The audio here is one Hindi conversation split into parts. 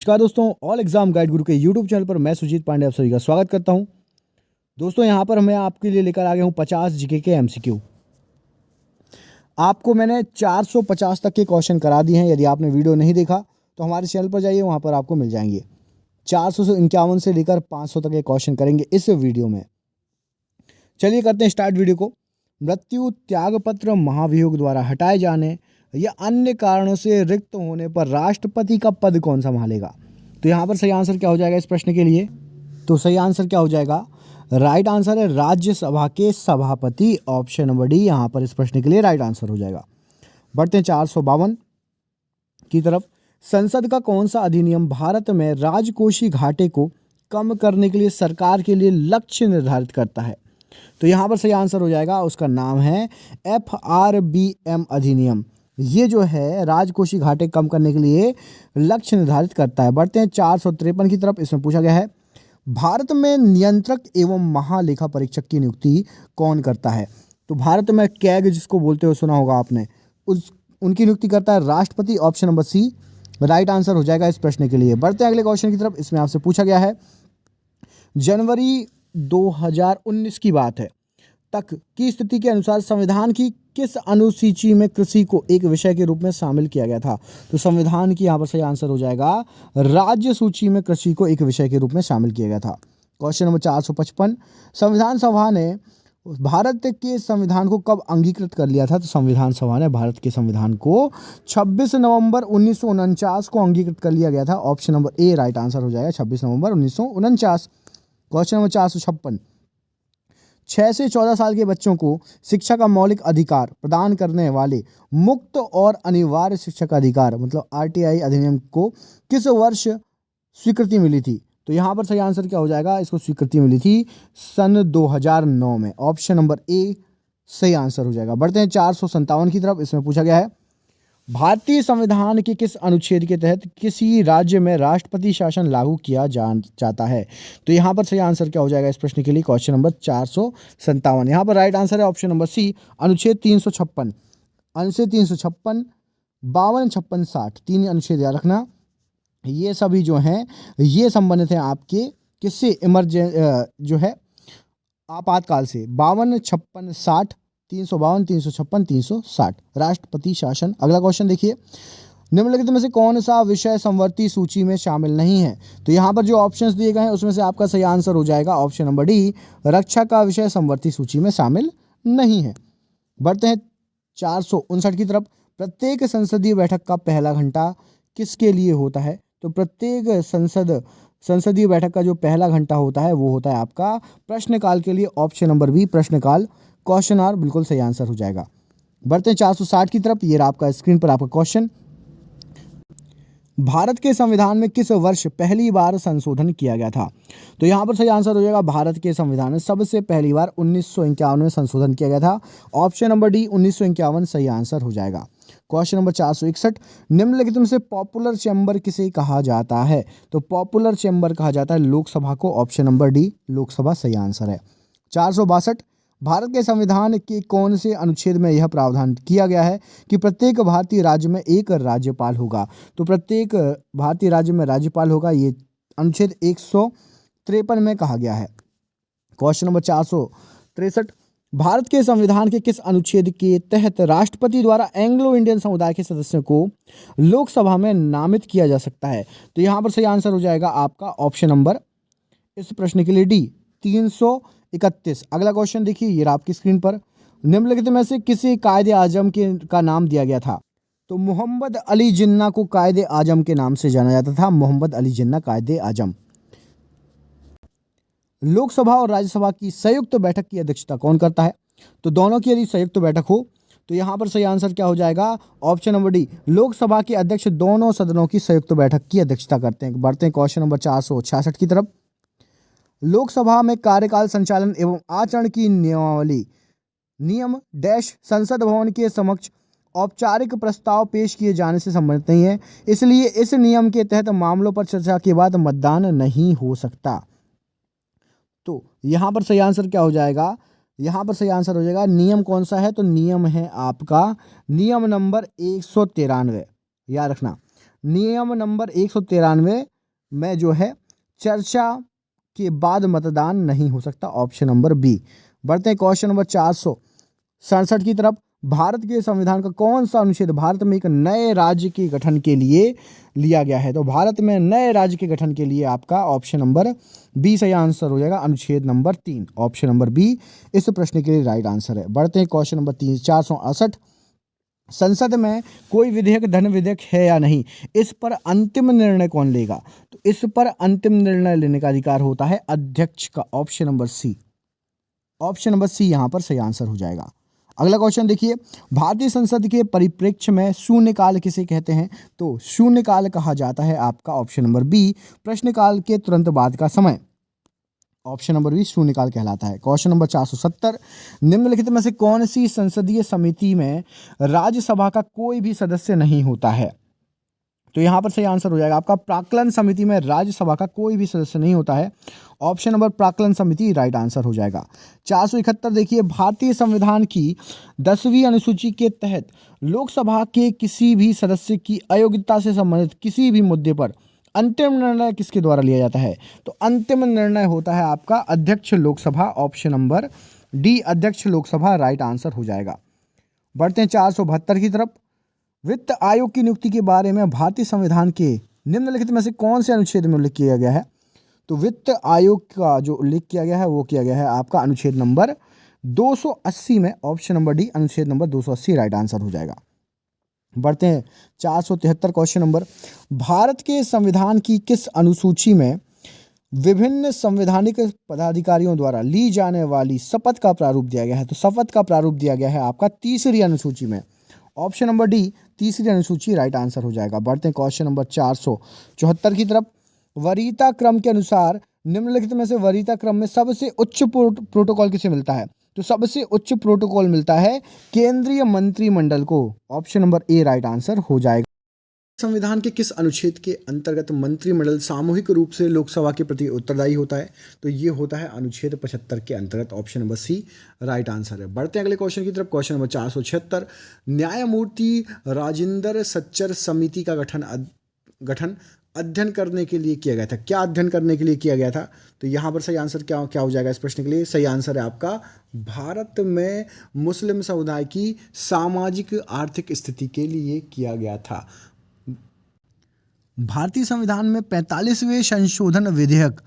नमस्कार दोस्तों, ऑल एग्जाम गाइड गुरु के यूट्यूब चैनल पर मैं सुजीत पांडे आप सभी का स्वागत करता हूं। दोस्तों यहाँ पर मैं आपके लिए लेकर आ गया हूं 50 जीके के एमसीक्यू। आपको मैंने 450 तक के क्वेश्चन करा दिए हैं। यदि आपने वीडियो नहीं देखा तो हमारे चैनल पर जाइए, वहां पर आपको मिल जाएंगे। 451 से लेकर 500 तक के क्वेश्चन करेंगे इस वीडियो में। चलिए करते हैं स्टार्ट वीडियो को। मृत्यु, त्यागपत्र, महाभियोग द्वारा हटाए जाने या अन्य कारणों से रिक्त होने पर राष्ट्रपति का पद कौन संभालेगा? तो यहाँ पर सही आंसर क्या हो जाएगा इस प्रश्न के लिए? तो सही आंसर क्या हो जाएगा? राइट आंसर है राज्यसभा के सभापति। ऑप्शन नंबर डी यहाँ पर इस प्रश्न के लिए राइट आंसर हो जाएगा। बढ़ते हैं 452 की तरफ। संसद का कौन सा अधिनियम भारत में राजकोषीय घाटे को कम करने के लिए सरकार के लिए लक्ष्य निर्धारित करता है? तो यहाँ पर सही आंसर हो जाएगा, उसका नाम है FRBM अधिनियम। ये जो है राजकोषीय घाटे कम करने के लिए लक्ष्य निर्धारित करता है। बढ़ते हैं 453 की तरफ। इसमें पूछा गया है भारत में नियंत्रक एवं महालेखा परीक्षक की नियुक्ति कौन करता है? तो भारत में कैग जिसको बोलते हो सुना होगा आपने, उनकी नियुक्ति करता है राष्ट्रपति। Option number C right answer हो जाएगा इस प्रश्न के लिए। बढ़ते हैं अगले क्वेश्चन की तरफ। इसमें आपसे पूछा गया है जनवरी 2019 की बात है तक की स्थिति के अनुसार संविधान की किस अनुसूची में कृषि को एक विषय के रूप में शामिल किया गया था? तो संविधान की यहाँ पर सही आंसर हो जाएगा राज्य सूची में कृषि को एक विषय के रूप में शामिल किया गया था। क्वेश्चन नंबर 455, संविधान सभा ने भारत के संविधान को कब अंगीकृत कर लिया था? तो संविधान सभा ने भारत के संविधान को 26 नवंबर 1949 को अंगीकृत कर लिया गया था। Option number A right answer हो जाएगा 26 नवंबर 1949। क्वेश्चन नंबर 456, 6 से 14 साल के बच्चों को शिक्षा का मौलिक अधिकार प्रदान करने वाले मुक्त और अनिवार्य शिक्षा का अधिकार मतलब RTI अधिनियम को किस वर्ष स्वीकृति मिली थी? तो यहाँ पर सही आंसर क्या हो जाएगा? इसको स्वीकृति मिली थी सन 2009 में। ऑप्शन नंबर ए सही आंसर हो जाएगा। बढ़ते हैं 457 की तरफ। इसमें पूछा गया है भारतीय संविधान के किस अनुच्छेद के तहत किसी राज्य में राष्ट्रपति शासन लागू किया जाता है? तो यहाँ पर सही आंसर क्या हो जाएगा इस प्रश्न के लिए? Question number 457। यहाँ पर राइट आंसर है ऑप्शन नंबर सी अनुच्छेद 356। अनुच्छेद 356, 52, 56, 60 तीन अनुच्छेद याद रखना। ये सभी जो हैं ये संबंधित हैं आपके किससे? जो है आपातकाल से। 52, 56, 60, 352, 356, 360 राष्ट्रपति शासन। अगला क्वेश्चन देखिए, निम्नलिखित में से कौन सा विषय समवर्ती सूची में शामिल नहीं है? तो यहाँ पर जो ऑप्शंस दिए गए हैं उसमें से आपका सही आंसर हो जाएगा ऑप्शन नंबर डी, रक्षा का विषय समवर्ती सूची में शामिल नहीं है। बढ़ते हैं 459 की तरफ। प्रत्येक संसदीय बैठक का पहला घंटा किसके लिए होता है? तो प्रत्येक संसदीय बैठक का जो पहला घंटा होता है वो होता है आपका प्रश्नकाल के लिए। ऑप्शन नंबर बी प्रश्नकाल, क्वेश्चन आर बिल्कुल सही आंसर हो जाएगा। बढ़ते हैं 460 की तरफ। ये रहा आपका स्क्रीन पर आपका क्वेश्चन, भारत के संविधान में किस वर्ष पहली बार संशोधन किया गया था? तो यहाँ पर सही आंसर हो जाएगा भारत के संविधान में सबसे पहली बार 1951 में संशोधन किया गया था। ऑप्शन नंबर डी 1951 सही आंसर हो जाएगा। क्वेश्चन नंबर 461, निम्नलिखित में से पॉपुलर चैम्बर किसे कहा जाता है? तो पॉपुलर चैम्बर कहा जाता है लोकसभा को। ऑप्शन नंबर डी लोकसभा सही आंसर है। 462, भारत के संविधान के कौन से अनुच्छेद में यह प्रावधान किया गया है कि प्रत्येक भारतीय राज्य में एक राज्यपाल होगा? तो प्रत्येक भारतीय राज्य में राज्यपाल होगा, ये अनुच्छेद 153 में कहा गया है। क्वेश्चन नंबर 463, भारत के संविधान के किस अनुच्छेद के तहत राष्ट्रपति द्वारा एंग्लो इंडियन समुदाय के सदस्यों को लोकसभा में नामित किया जा सकता है? तो यहाँ पर सही आंसर हो जाएगा आपका ऑप्शन नंबर इस प्रश्न के लिए डी 331। अगला क्वेश्चन देखिए, ये आपकी स्क्रीन पर, निम्नलिखित में से किसी कायदे आजम का नाम दिया गया था? तो मोहम्मद अली जिन्ना को कायदे आजम के नाम से जाना जाता था। मोहम्मद अली जिन्ना कायदे आजम। लोकसभा और राज्यसभा की संयुक्त बैठक की अध्यक्षता कौन करता है? तो दोनों की यदि संयुक्त बैठक हो तो यहाँ पर सही आंसर क्या हो जाएगा? ऑप्शन नंबर डी लोकसभा के अध्यक्ष दोनों सदनों की संयुक्त बैठक की अध्यक्षता करते हैं। बढ़ते हैं क्वेश्चन नंबर 466 की तरफ। लोकसभा में कार्यकाल संचालन एवं आचरण की नियमावली नियम डैश संसद भवन के समक्ष औपचारिक प्रस्ताव पेश किए जाने से संबंधित नहीं है, इसलिए इस नियम के तहत मामलों पर चर्चा के बाद मतदान नहीं हो सकता। तो यहाँ पर सही आंसर क्या हो जाएगा? यहाँ पर सही आंसर हो जाएगा नियम कौन सा है? तो नियम है आपका नियम नंबर 193। याद रखना नियम नंबर 193 में जो है चर्चा के बाद मतदान नहीं हो सकता, ऑप्शन नंबर बी। बढ़ते हैं क्वेश्चन नंबर 467 की तरफ। भारत के संविधान का कौन सा अनुच्छेद भारत में एक नए राज्य के गठन के लिए लिया गया है? तो भारत में नए राज्य के गठन के लिए आपका ऑप्शन नंबर बी सही आंसर हो जाएगा, अनुच्छेद नंबर 3, ऑप्शन नंबर बी इस प्रश्न के लिए राइट आंसर है। बढ़ते हैं क्वेश्चन नंबर 468। संसद में कोई विधेयक धन विधेयक है या नहीं, इस पर अंतिम निर्णय कौन लेगा? तो इस पर अंतिम निर्णय लेने का अधिकार होता है अध्यक्ष का, option number C. Option number C यहां पर सही आंसर हो जाएगा। अगला क्वेश्चन देखिए, भारतीय संसद के परिप्रेक्ष्य में शून्यकाल किसे कहते हैं? तो शून्यकाल कहा जाता है आपका ऑप्शन नंबर बी प्रश्नकाल के तुरंत बाद का समय, ऑप्शन नंबर बी शून्यकाल कहलाता है। क्वेश्चन नंबर 470, निम्नलिखित में से कौन सी संसदीय समिति में राज्यसभा का कोई भी सदस्य नहीं होता है? तो यहां पर सही आंसर हो जाएगा आपका प्राक्कलन समिति में राज्यसभा का कोई भी सदस्य नहीं होता है, ऑप्शन नंबर प्राक्कलन समिति राइट आंसर हो जाएगा। 471 देखिए, भारतीय संविधान की 10वीं अनुसूची के तहत लोकसभा के किसी भी सदस्य की अयोग्यता से संबंधित किसी भी मुद्दे पर अंतिम निर्णय किसके द्वारा लिया जाता है? तो अंतिम निर्णय होता है आपका अध्यक्ष लोकसभा, ऑप्शन नंबर डी अध्यक्ष लोकसभा राइट आंसर हो जाएगा। बढ़ते हैं 472 की तरफ। वित्त आयोग की नियुक्ति के बारे में भारतीय संविधान के निम्नलिखित में से कौन से अनुच्छेद में उल्लेख किया गया है? तो वित्त आयोग का जो उल्लेख किया गया है वो किया गया है आपका अनुच्छेद नंबर 280 में, ऑप्शन नंबर डी अनुच्छेद नंबर 280 राइट आंसर हो जाएगा। बढ़ते हैं 473 क्वेश्चन नंबर, भारत के संविधान की किस अनुसूची में विभिन्न संवैधानिक पदाधिकारियों द्वारा ली जाने वाली शपथ का प्रारूप दिया गया है? तो शपथ का प्रारूप दिया गया है आपका तीसरी अनुसूची में, ऑप्शन नंबर डी तीसरी अनुसूची राइट आंसर हो जाएगा। बढ़ते हैं क्वेश्चन नंबर 474 की तरफ। वरीयता क्रम के अनुसार निम्नलिखित में से वरीयता क्रम में सबसे उच्च प्रोटोकॉल किसे मिलता है? तो सबसे उच्च प्रोटोकॉल मिलता है केंद्रीय मंत्रिमंडल को, option number A right answer हो जाएगा। संविधान के किस अनुच्छेद के अंतर्गत मंत्रिमंडल सामूहिक रूप से लोकसभा के प्रति उत्तरदायी होता है? तो ये होता है अनुच्छेद 75 के अंतर्गत, option number C right answer है। बढ़ते हैं अगले क्वेश्चन की तरफ। क्वेश्चन नंबर 476, न्यायमूर्ति राजेंद्र सच्चर समिति का गठन अध्ययन करने के लिए किया गया था। क्या अध्ययन करने के लिए किया गया था? तो यहाँ पर सही आंसर क्या हो जाएगा इस प्रश्न के लिए? सही आंसर है आपका भारत में मुस्लिम समुदाय की सामाजिक आर्थिक स्थिति के लिए किया गया था। भारतीय संविधान में 45वें संशोधन विधेयक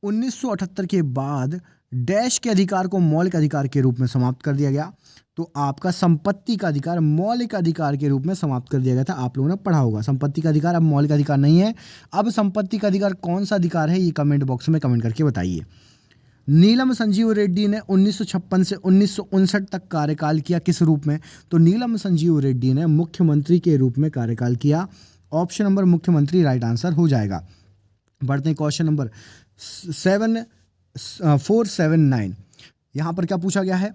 1978 के बाद डैश के अधिकार को मौलिक अधिकार के रूप में समाप्त कर दिया गया। तो आपका संपत्ति का अधिकार मौलिक अधिकार के रूप में समाप्त कर दिया गया था। आप लोगों ने पढ़ा होगा संपत्ति का अधिकार अब मौलिक अधिकार नहीं है। अब संपत्ति का अधिकार कौन सा अधिकार है, ये कमेंट बॉक्स में कमेंट करके बताइए। नीलम संजीव रेड्डी ने 1956 से 1959 तक कार्यकाल किया किस रूप में? तो नीलम संजीव रेड्डी ने मुख्यमंत्री के रूप में कार्यकाल किया, ऑप्शन नंबर मुख्यमंत्री राइट आंसर हो जाएगा। बढ़ते हैं क्वेश्चन नंबर 479। यहाँ पर क्या पूछा गया है?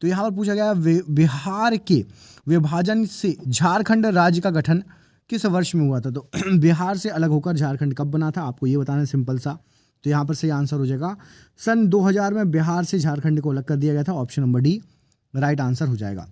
तो यहाँ पर पूछा गया बिहार के विभाजन से झारखंड राज्य का गठन किस वर्ष में हुआ था? तो बिहार से अलग होकर झारखंड कब बना था, आपको ये बताना है, सिंपल सा। तो यहाँ पर सही आंसर हो जाएगा सन 2000 में बिहार से झारखंड को अलग कर दिया गया था, option number D right answer हो जाएगा।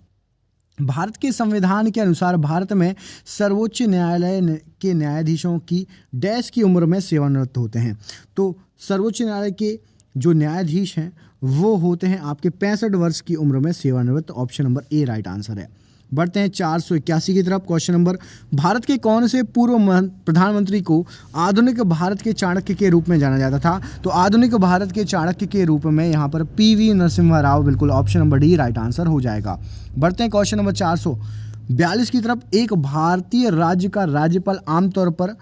भारत के संविधान के अनुसार भारत में सर्वोच्च न्यायालय के न्यायाधीशों की डैश की उम्र में सेवानिवृत्त होते हैं। तो सर्वोच्च न्यायालय के जो न्यायाधीश हैं वो होते हैं आपके 65 वर्ष की उम्र में सेवानिवृत्त, option number A right answer है। बढ़ते हैं 481 की तरफ। क्वेश्चन नंबर, भारत के कौन से पूर्व प्रधानमंत्री को आधुनिक भारत के चाणक्य के रूप में जाना जाता था? तो आधुनिक भारत के चाणक्य के रूप में यहाँ पर पीवी नरसिम्हा राव, बिल्कुल option number D right answer हो जाएगा। बढ़ते हैं क्वेश्चन नंबर 442 की तरफ। एक भारतीय राज्य का राज्यपाल आमतौर पर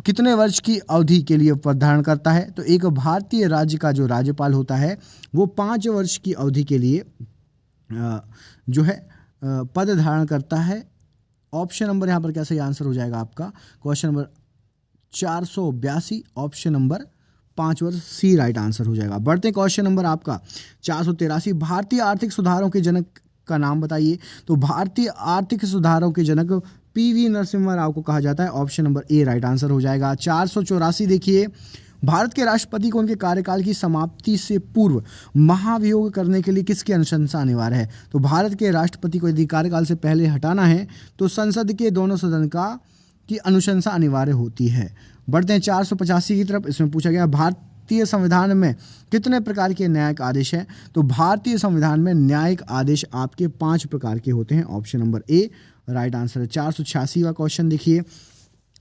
कितने वर्ष की अवधि के लिए पद धारण करता है? तो एक भारतीय राज्य का जो राज्यपाल होता है वो 5 वर्ष की अवधि के लिए जो है पद धारण करता है। ऑप्शन नंबर यहाँ पर क्या सही आंसर हो जाएगा आपका? क्वेश्चन नंबर 482 ऑप्शन नंबर 5 वर्ष सी राइट आंसर हो जाएगा। बढ़ते हैं क्वेश्चन नंबर आपका 483। भारतीय आर्थिक सुधारों के जनक का नाम बताइए। तो भारतीय आर्थिक सुधारों के जनक पीवी नरसिम्हा राव को कहा जाता है, option number A right answer हो जाएगा। 484 देखिए, भारत के राष्ट्रपति को उनके कार्यकाल की समाप्ति से पूर्व महाभियोग करने के लिए किसकी अनुशंसा अनिवार्य है? तो भारत के राष्ट्रपति को यदि कार्यकाल से पहले हटाना है तो संसद के दोनों सदन का की अनुशंसा अनिवार्य होती है। बढ़ते हैं 485 की तरफ। इसमें पूछा गया भारतीय संविधान में कितने प्रकार के न्यायिक आदेश हैं? तो भारतीय संविधान में न्यायिक आदेश आपके 5 प्रकार के होते हैं। Option number A right answer है। 486वां क्वेश्चन देखिए,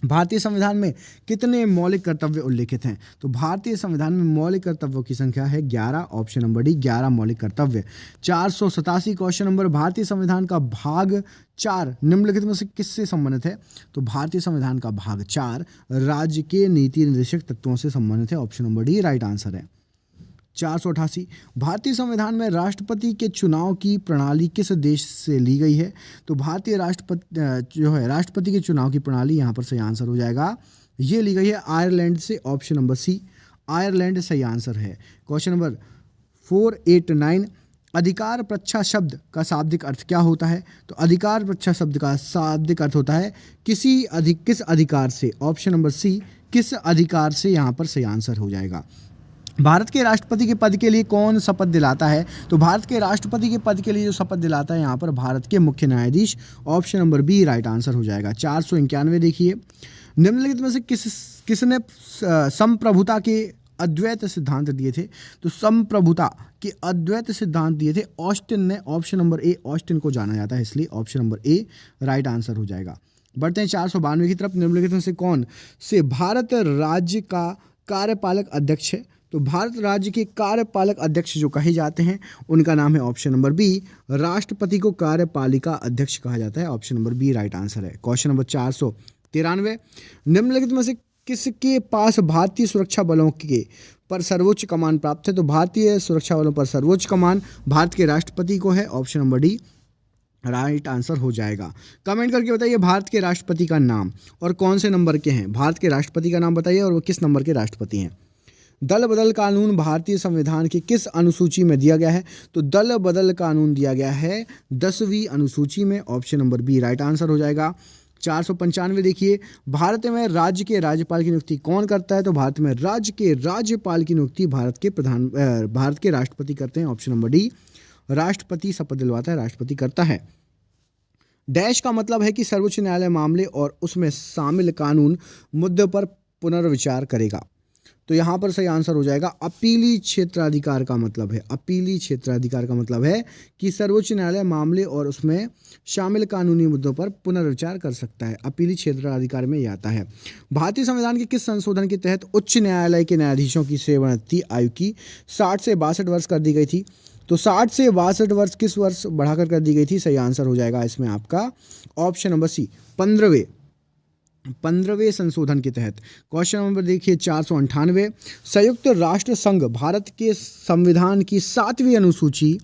भारतीय संविधान में कितने मौलिक कर्तव्य उल्लिखित हैं? तो भारतीय संविधान में मौलिक कर्तव्यों की संख्या है 11। ऑप्शन नंबर डी 11 मौलिक कर्तव्य। 487 क्वेश्चन नंबर, भारतीय संविधान का भाग 4 निम्नलिखित में से किससे संबंधित है? तो भारतीय संविधान का भाग 4 राज्य के नीति निर्देशक तत्वों से संबंधित है। Option number D right answer है। 488 भारतीय संविधान में राष्ट्रपति के चुनाव की प्रणाली किस देश से ली गई है? तो भारतीय राष्ट्रपति के चुनाव की प्रणाली यहाँ पर सही आंसर हो जाएगा, ये ली गई है आयरलैंड से। ऑप्शन नंबर सी आयरलैंड सही आंसर है। क्वेश्चन नंबर 489 अधिकार प्रच्छा शब्द का शाब्दिक अर्थ क्या होता है? तो अधिकार प्रच्छा शब्द का शाब्दिक अर्थ होता है किस अधिकार से। ऑप्शन नंबर सी किस अधिकार से यहाँ पर सही आंसर हो जाएगा। भारत के राष्ट्रपति के पद के लिए कौन शपथ दिलाता है? तो भारत के राष्ट्रपति के पद के लिए जो शपथ दिलाता है यहाँ पर भारत के मुख्य न्यायाधीश। Option number B right answer हो जाएगा। 491 देखिए, निम्नलिखित में से किसने संप्रभुता के अद्वैत सिद्धांत दिए थे? तो संप्रभुता के अद्वैत सिद्धांत दिए थे ऑस्टिन ने। ऑप्शन नंबर ए ऑस्टिन को जाना जाता है, इसलिए option number A right answer हो जाएगा। बढ़ते हैं 492 की तरफ। निम्नलिखित में से कौन से भारत राज्य का कार्यपालक अध्यक्ष है? तो भारत राज्य के कार्यपालक अध्यक्ष जो कहे जाते हैं उनका नाम है ऑप्शन नंबर बी राष्ट्रपति को कार्यपालिका अध्यक्ष कहा जाता है। Option number B right answer है। क्वेश्चन नंबर 493 निम्नलिखित में से किसके पास भारतीय सुरक्षा बलों के पर सर्वोच्च कमान प्राप्त है? तो भारतीय सुरक्षा बलों पर सर्वोच्च कमान भारत के राष्ट्रपति को है। Option number D right answer हो जाएगा। कमेंट करके बताइए भारत के राष्ट्रपति का नाम और कौन से नंबर के हैं। भारत के राष्ट्रपति का नाम बताइए और वो किस नंबर के राष्ट्रपति हैं। दल बदल कानून भारतीय संविधान की किस अनुसूची में दिया गया है? तो दल बदल कानून दिया गया है 10वीं अनुसूची में। Option number B right answer हो जाएगा। 495 देखिए, भारत में राज्य के राज्यपाल की नियुक्ति कौन करता है? तो भारत में राज्य के राज्यपाल की नियुक्ति भारत के राष्ट्रपति करते हैं। ऑप्शन नंबर डी राष्ट्रपति शपथ दिलवाता है, राष्ट्रपति करता है। डैश का मतलब है कि सर्वोच्च न्यायालय मामले और उसमें शामिल कानून मुद्दों पर पुनर्विचार करेगा। तो यहाँ पर सही आंसर हो जाएगा अपीली क्षेत्राधिकार का मतलब है। अपीली क्षेत्राधिकार का मतलब है कि सर्वोच्च न्यायालय मामले और उसमें शामिल कानूनी मुद्दों पर पुनर्विचार कर सकता है। अपीली क्षेत्राधिकार में यह आता है। भारतीय संविधान के किस संशोधन के तहत उच्च न्यायालय के न्यायाधीशों की सेवानिवृत्ति आयु की 60 से 62 वर्ष कर दी गई थी? तो 60 से 62 वर्ष किस वर्ष बढ़ाकर कर दी गई थी? सही आंसर हो जाएगा इसमें आपका ऑप्शन नंबर सी 15वें संशोधन के तहत। क्वेश्चन नंबर देखिए 498 संयुक्त राष्ट्र संघ भारत के संविधान की 7वीं अनुसूची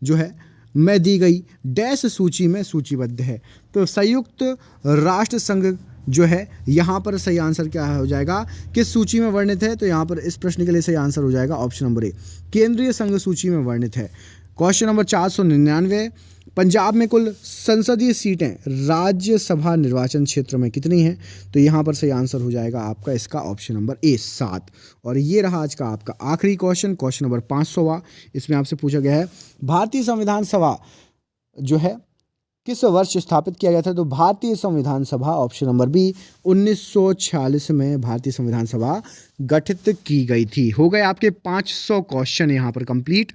जो है में दी गई डैश सूची में सूचीबद्ध है। तो संयुक्त राष्ट्र संघ जो है यहाँ पर सही आंसर क्या हो जाएगा, किस सूची में वर्णित है? तो यहाँ पर इस प्रश्न के लिए सही आंसर हो जाएगा ऑप्शन नंबर ए केंद्रीय संघ सूची में वर्णित है। क्वेश्चन नंबर 499 पंजाब में कुल संसदीय सीटें राज्यसभा निर्वाचन क्षेत्र में कितनी हैं? तो यहाँ पर सही आंसर हो जाएगा आपका इसका ऑप्शन नंबर ए 7। और ये रहा आज का आपका आखिरी क्वेश्चन, क्वेश्चन नंबर 500वां। इसमें आपसे पूछा गया है भारतीय संविधान सभा जो है किस वर्ष स्थापित किया गया था? तो भारतीय संविधान सभा ऑप्शन नंबर बी 1946 में भारतीय संविधान सभा गठित की गई थी। हो गए आपके 500 क्वेश्चन यहाँ पर कंप्लीट।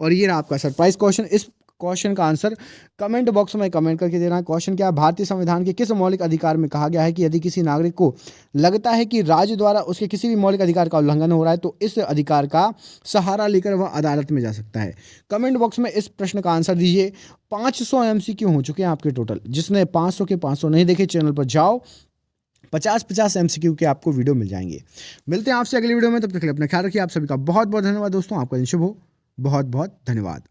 और ये रहा आपका सरप्राइज क्वेश्चन। इस क्वेश्चन का आंसर कमेंट बॉक्स में कमेंट करके देना है। क्वेश्चन क्या है, भारतीय संविधान के किस मौलिक अधिकार में कहा गया है कि यदि किसी नागरिक को लगता है कि राज्य द्वारा उसके किसी भी मौलिक अधिकार का उल्लंघन हो रहा है तो इस अधिकार का सहारा लेकर वह अदालत में जा सकता है। कमेंट बॉक्स में इस प्रश्न का आंसर दीजिए। 500 MCQ हो चुके हैं आपके टोटल। जिसने 500 के 500 नहीं देखे चैनल पर जाओ, 50-50 MCQ के आपको वीडियो मिल जाएंगे। मिलते हैं आपसे अगली वीडियो में, तब तक के लिए अपना ख्याल रखिए। आप सभी का बहुत बहुत धन्यवाद दोस्तों। आपका दिन शुभ हो। बहुत बहुत धन्यवाद।